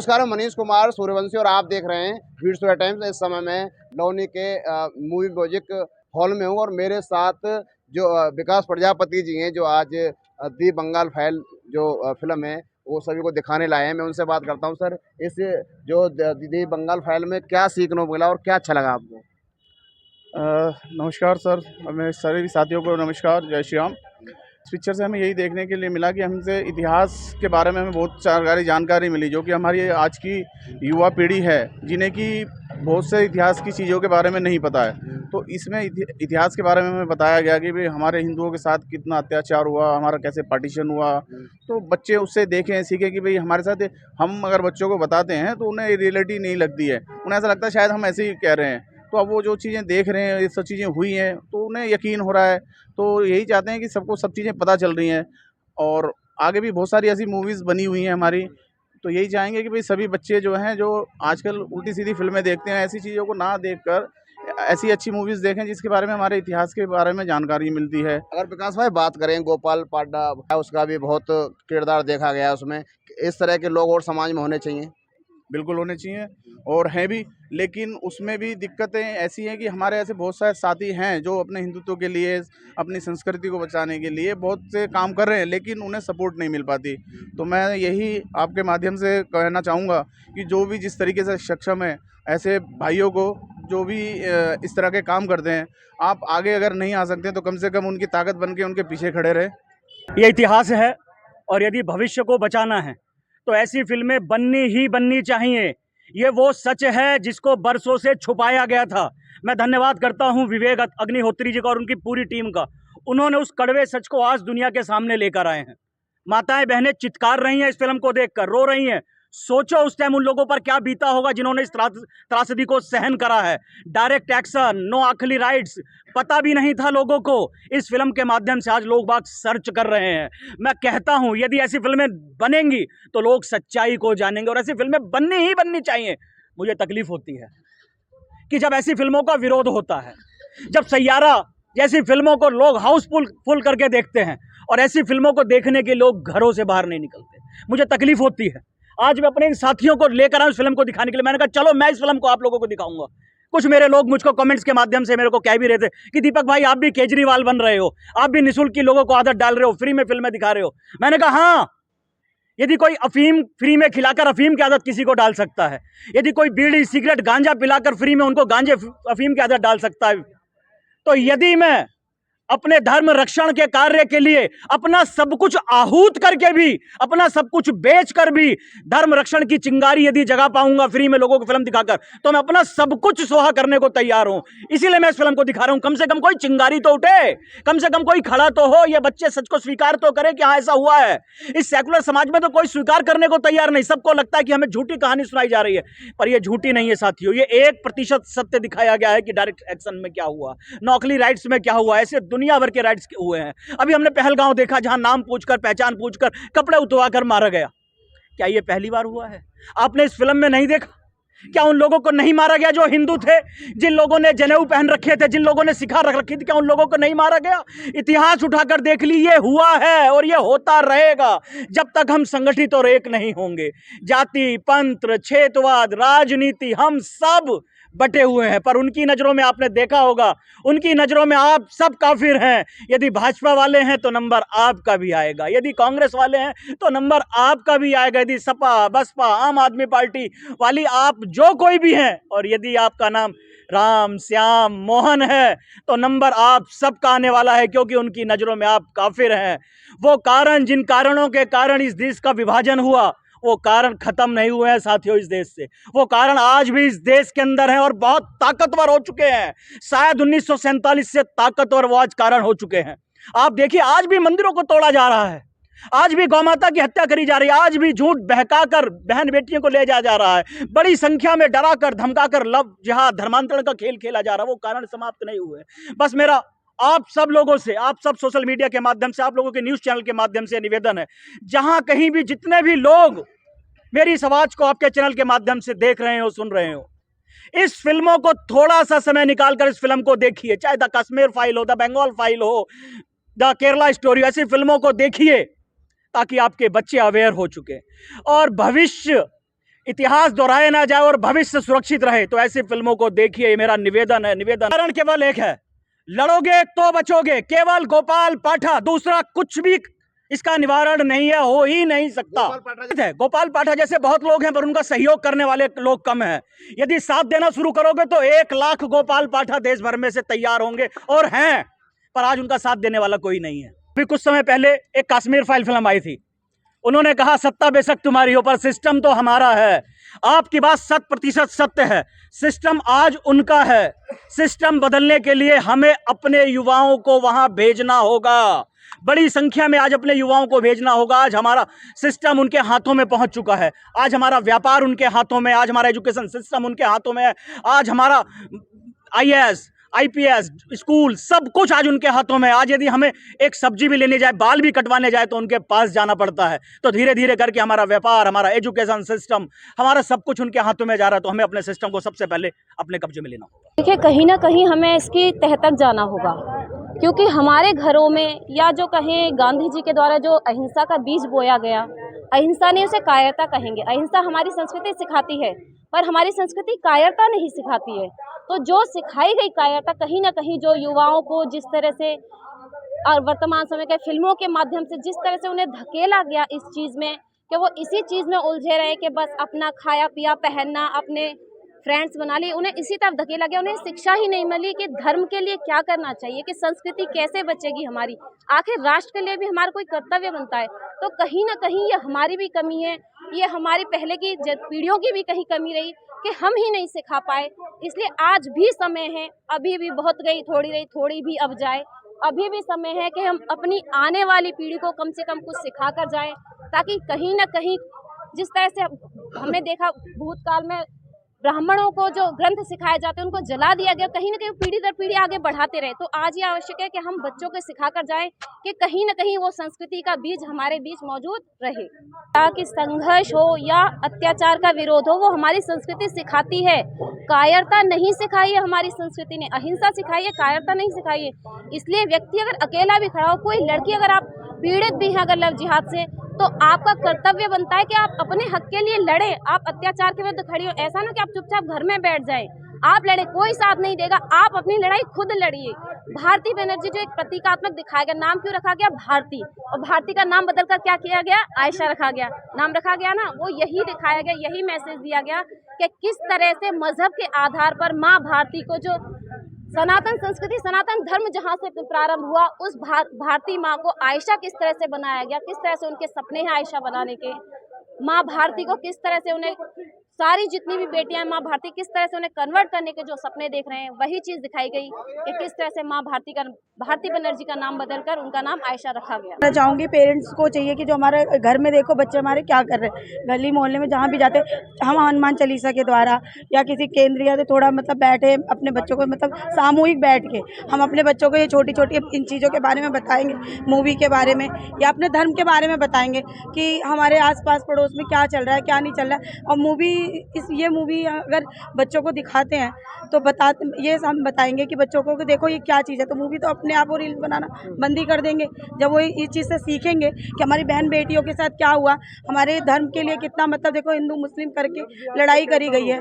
नमस्कार, मैं मनीष कुमार सूर्यवंशी और आप देख रहे हैं वीर सूर्या टाइम्स। इस समय मैं लौनी के मूवी म्यूजिक हॉल में हूँ और मेरे साथ जो विकास प्रजापति जी हैं, जो आज दी बंगाल फाइल जो फिल्म है वो सभी को दिखाने लाए हैं। मैं उनसे बात करता हूँ। सर, इस जो दी बंगाल फाइल में क्या सीखने को मिला और क्या अच्छा लगा आपको? नमस्कार सर, मैं सभी साथियों को नमस्कार, जय श्री राम। इस पिक्चर से हमें यही देखने के लिए मिला कि हमसे इतिहास के बारे में हमें बहुत सारी जानकारी मिली, जो कि हमारी आज की युवा पीढ़ी है जिन्हें कि बहुत से इतिहास की चीज़ों के बारे में नहीं पता है। तो इसमें इतिहास के बारे में हमें बताया गया कि भाई हमारे हिंदुओं के साथ कितना अत्याचार हुआ, हमारा कैसे पार्टीशन हुआ। तो बच्चे उससे देखें, सीखें कि भाई हमारे साथ हम अगर बच्चों को बताते हैं तो उन्हें रियलिटी नहीं लगती है, उन्हें ऐसा लगता है शायद हम ऐसे ही कह रहे हैं। तो अब वो जो चीज़ें देख रहे हैं, ये सब चीज़ें हुई हैं तो उन्हें यकीन हो रहा है। तो यही चाहते हैं कि सबको सब चीज़ें पता चल रही हैं और आगे भी बहुत सारी ऐसी मूवीज़ बनी हुई हैं हमारी। तो यही चाहेंगे कि भाई सभी बच्चे जो हैं, जो आजकल उल्टी सीधी फिल्में देखते हैं, ऐसी चीज़ों को ना देखकर ऐसी अच्छी मूवीज़ देखें जिसके बारे में हमारे इतिहास के बारे में जानकारी मिलती है। अगर विकास भाई बात करें, गोपाल पांडा उसका भी बहुत किरदार देखा गया है उसमें। इस तरह के लोग और समाज में होने चाहिए। बिल्कुल होने चाहिए और हैं भी, लेकिन उसमें भी दिक्कतें ऐसी हैं कि हमारे ऐसे बहुत सारे साथी हैं जो अपने हिंदुत्व के लिए, अपनी संस्कृति को बचाने के लिए बहुत से काम कर रहे हैं, लेकिन उन्हें सपोर्ट नहीं मिल पाती। तो मैं यही आपके माध्यम से कहना चाहूँगा कि जो भी जिस तरीके से सक्षम है, ऐसे भाइयों को जो भी इस तरह के काम करते हैं, आप आगे अगर नहीं आ सकते तो कम से कम उनकी ताकत बन के उनके पीछे खड़े रहें। ये इतिहास है और यदि भविष्य को बचाना है तो ऐसी फिल्में बननी ही बननी चाहिए। ये वो सच है जिसको बरसों से छुपाया गया था। मैं धन्यवाद करता हूं विवेक अग्निहोत्री जी का और उनकी पूरी टीम का। उन्होंने उस कड़वे सच को आज दुनिया के सामने लेकर आए हैं। माताएं बहनें चित्कार रही हैं इस फिल्म को देखकर, रो रही हैं। सोचो उस टाइम उन लोगों पर क्या बीता होगा जिन्होंने इस त्रासदी को सहन करा है। डायरेक्ट एक्शन, नो आखिरी राइट्स, पता भी नहीं था लोगों को। इस फिल्म के माध्यम से आज लोग बात सर्च कर रहे हैं। मैं कहता हूं यदि ऐसी फिल्में बनेंगी तो लोग सच्चाई को जानेंगे और ऐसी फिल्में बननी ही बननी चाहिए। मुझे तकलीफ होती है कि जब ऐसी फिल्मों का विरोध होता है, जब सैयारा जैसी फिल्मों को लोग हाउसफुल करके देखते हैं और ऐसी फिल्मों को देखने के लोग घरों से बाहर नहीं निकलते, मुझे तकलीफ होती है। आज मैं अपने इन साथियों को लेकर आया इस फिल्म को दिखाने के लिए। मैंने कहा चलो मैं इस फिल्म को आप लोगों को दिखाऊंगा। कुछ मेरे लोग मुझको कमेंट्स के माध्यम से मेरे को कह भी रहे थे कि दीपक भाई आप भी केजरीवाल बन रहे हो, आप भी निःशुल्क की लोगों को आदत डाल रहे हो, फ्री में फिल्में दिखा रहे हो। मैंने कहा हाँ, यदि कोई अफीम फ्री में खिलाकर अफीम की आदत किसी को डाल सकता है, यदि कोई बीड़ी सिगरेट गांजा पिलाकर फ्री में उनको गांजे अफीम की आदत डाल सकता है, तो यदि मैं अपने धर्म रक्षण के कार्य के लिए अपना सब कुछ आहूत करके भी, अपना सब कुछ बेचकर भी धर्म रक्षण की चिंगारी यदि जगा पाऊंगा फ्री में लोगों को फिल्म दिखाकर, तो मैं अपना सब कुछ सोहा करने को तैयार हूं। इसीलिए मैं इस फिल्म को दिखा रहा हूं। कम से कम कोई चिंगारी तो उठे, कम से कम कोई खड़ा तो हो, ये बच्चे सच को स्वीकार तो करें कि हाँ ऐसा हुआ है। इस सेकुलर समाज में तो कोई स्वीकार करने को तैयार नहीं। सबको लगता है कि हमें झूठी कहानी सुनाई जा रही है, पर यह झूठी नहीं है साथियों। ये 1% सत्य दिखाया गया है कि डायरेक्ट एक्शन में क्या हुआ, नौकरी राइट्स में क्या हुआ, ऐसे दुनिया भर के राइट्स हुए हैं। अभी हमने पहलगांव देखा जहां नाम पूछकर, पहचान पूछकर कपड़े उतरवाकर मारा गया। क्या यह पहली बार हुआ है? आपने इस फिल्म में नहीं देखा? क्या उन लोगों को नहीं मारा गया जो हिंदू थे, जिन लोगों ने जनेऊ पहन रखे थे, जिन लोगों ने शिखा रख रखी थी? क्या उन लोगों को नहीं मारा गया? इतिहास उठाकर देख ली, ये हुआ है और ये होता रहेगा जब तक हम संगठित और एक नहीं होंगे। जाति, पंथ, क्षेत्रवाद, राजनीति, हम सब बटे हुए हैं, पर उनकी नजरों में आपने देखा होगा, उनकी नजरों में आप सब काफिर हैं। यदि भाजपा वाले हैं तो नंबर आपका भी आएगा, यदि कांग्रेस वाले हैं तो नंबर आपका भी आएगा, यदि सपा, बसपा, आम आदमी पार्टी वाली आप जो कोई भी हैं, और यदि आपका नाम राम, श्याम, मोहन है तो नंबर आप सबका आने वाला है, क्योंकि उनकी नजरों में आप काफिर हैं। वो कारण, जिन कारणों के कारण इस देश का विभाजन हुआ, वो कारण खत्म नहीं हुए हैं साथियों इस देश से। वो कारण आज भी इस देश के अंदर हैं और बहुत ताकतवर हो चुके हैं। शायद 1947 से ताकतवर वो आज कारण हो चुके हैं। आप देखिए, आज भी मंदिरों को तोड़ा जा रहा है, आज भी गौ माता की हत्या करी जा रही है, आज भी झूठ बहकाकर बहन बेटियों को ले जा रहा है, बड़ी संख्या में डराकर धमकाकर लव जिहाद धर्मांतरण का खेल खेला जा रहा है। वो कारण समाप्त नहीं हुए। बस मेरा आप सब लोगों से, आप सब सोशल मीडिया के माध्यम से, आप लोगों के न्यूज चैनल के माध्यम से निवेदन है, जहां कहीं भी जितने भी लोग मेरी इस आवाज को आपके चैनल के माध्यम से देख रहे हो, सुन रहे हो, इस फिल्मों को थोड़ा सा समय निकालकर इस फिल्म को देखिए। चाहे द कश्मीर फाइल हो, द बंगाल फाइल हो, द केरला स्टोरी, ऐसी फिल्मों को देखिए ताकि आपके बच्चे अवेयर हो चुके और भविष्य इतिहास दोहराया ना जाए और भविष्य सुरक्षित रहे, तो ऐसी फिल्मों को देखिए। ये मेरा निवेदन है। कारण केवल एक है, लड़ोगे तो बचोगे, केवल गोपाल पाठा, दूसरा कुछ भी इसका निवारण नहीं है, हो ही नहीं सकता। गोपाल पाठा जैसे बहुत लोग हैं, पर उनका सहयोग करने वाले लोग कम हैं। यदि साथ देना शुरू करोगे तो 1 लाख गोपाल पाठा देश भर में से तैयार होंगे और हैं, पर आज उनका साथ देने वाला कोई नहीं है। अभी कुछ समय पहले एक कश्मीर फाइल फिल्म आई थी, उन्होंने कहा सत्ता बेशक तुम्हारी हो पर सिस्टम तो हमारा है। आपकी बात 100% सत्य है। सिस्टम आज उनका है। सिस्टम बदलने के लिए हमें अपने युवाओं को वहां भेजना होगा, बड़ी संख्या में आज अपने युवाओं को भेजना होगा। आज हमारा सिस्टम उनके हाथों में पहुंच चुका है, आज हमारा व्यापार उनके हाथों में, आज हमारा एजुकेशन सिस्टम उनके हाथों में है, आज हमारा IAS IPS स्कूल सब कुछ आज उनके हाथों में। आज यदि हमें एक सब्जी भी लेने जाए, बाल भी कटवाने जाए, तो उनके पास जाना पड़ता है। तो धीरे धीरे करके हमारा व्यापार, हमारा एजुकेशन सिस्टम, हमारा सब कुछ उनके हाथों में जा रहा है। तो हमें अपने सिस्टम को सबसे पहले अपने कब्जे में लेना होगा। देखिए, कहीं ना कहीं हमें इसकी तह तक जाना होगा, क्योंकि हमारे घरों में, या जो कहें गांधी जी के द्वारा जो अहिंसा का बीज बोया गया, अहिंसा नहीं उसे कायरता कहेंगे। अहिंसा हमारी संस्कृति सिखाती है, पर हमारी संस्कृति कायरता नहीं सिखाती है। तो जो सिखाई गई कायरता, कहीं ना कहीं जो युवाओं को जिस तरह से और वर्तमान समय के फिल्मों के माध्यम से जिस तरह से उन्हें धकेला गया इस चीज़ में, कि वो इसी चीज़ में उलझे रहे कि बस अपना खाया पिया पहनना, अपने फ्रेंड्स बना लिए, उन्हें इसी तरफ धकेला गया। उन्हें शिक्षा ही नहीं मिली कि धर्म के लिए क्या करना चाहिए, कि संस्कृति कैसे बचेगी हमारी, आखिर राष्ट्र के लिए भी हमारा कोई कर्तव्य बनता है। तो कहीं ना कहीं ये हमारी भी कमी है, ये हमारी पहले की पीढ़ियों की भी कहीं कमी रही कि हम ही नहीं सिखा पाए। इसलिए आज भी समय है, अभी भी बहुत गई थोड़ी रही, थोड़ी भी अब जाए। अभी भी समय है कि हम अपनी आने वाली पीढ़ी को कम से कम कुछ सिखा कर जाएं, ताकि कहीं ना कहीं जिस तरह से हमने देखा भूतकाल में ब्राह्मणों को जो ग्रंथ सिखाए जाते हैं उनको जला दिया गया, कहीं ना कहीं पीढ़ी दर पीढ़ी आगे बढ़ाते रहे। तो आज ये आवश्यक है कि हम बच्चों को सिखा कर जाएं कि कहीं ना कहीं वो संस्कृति का बीज हमारे बीच मौजूद रहे। ताकि संघर्ष हो या अत्याचार का विरोध हो, वो हमारी संस्कृति सिखाती है। कायरता नहीं सिखाई है हमारी संस्कृति ने, अहिंसा सिखाई है, कायरता नहीं सिखाई है। इसलिए व्यक्ति अगर अकेला भी खड़ा हो, कोई लड़की अगर आप पीड़ित भी हैं अगर लव जिहाद से, तो आपका कर्तव्य बनता है कि आप अपने हक के लिए लड़ें, आप अत्याचार के विरुद्ध खड़ी हो। ऐसा ना कि आप चुपचाप घर में बैठ जाएं, आप लड़े, कोई साथ नहीं देगा, आप अपनी लड़ाई खुद लड़िए। भारती बनर्जी जो एक प्रतीकात्मक दिखाया गया, नाम क्यों रखा गया भारती, और भारती का नाम बदलकर क्या किया गया, आयशा रखा गया, नाम रखा गया ना, वो यही दिखाया गया, यही मैसेज दिया गया कि किस तरह से मजहब के आधार पर माँ भारती को, जो सनातन संस्कृति सनातन धर्म जहाँ से प्रारंभ हुआ, उस भारती माँ को आयशा किस तरह से बनाया गया, किस तरह से उनके सपने हैं आयशा बनाने के। माँ भारती को किस तरह से उन्हें सारी जितनी भी बेटियां माँ भारती किस तरह से उन्हें कन्वर्ट करने के जो सपने देख रहे हैं, वही चीज़ दिखाई गई कि किस तरह से माँ भारती बनर्जी का नाम बदलकर उनका नाम आयशा रखा गया। मैं चाहूँगी पेरेंट्स को चाहिए कि जो हमारे घर में देखो बच्चे हमारे क्या कर रहे हैं, गली मोहल्ले में जहाँ भी जाते हम हनुमान चालीसा के द्वारा या किसी केंद्रीय तो थोड़ा मतलब बैठे अपने बच्चों को, मतलब सामूहिक बैठ के हम अपने बच्चों को ये छोटी छोटी इन चीज़ों के बारे में बताएंगे, मूवी के बारे में या अपने धर्म के बारे में बताएंगे कि हमारे आसपास पड़ोस में क्या चल रहा है क्या नहीं चल रहा है। और ये मूवी अगर बच्चों को दिखाते हैं तो ये हम बताएंगे कि बच्चों को कि देखो ये क्या चीज़ है, तो मूवी तो अपने आप वो रील्स बनाना बंद ही कर देंगे जब वो इस चीज़ से सीखेंगे कि हमारी बहन बेटियों के साथ क्या हुआ, हमारे धर्म के लिए कितना, मतलब देखो हिंदू मुस्लिम करके लड़ाई करी गई है।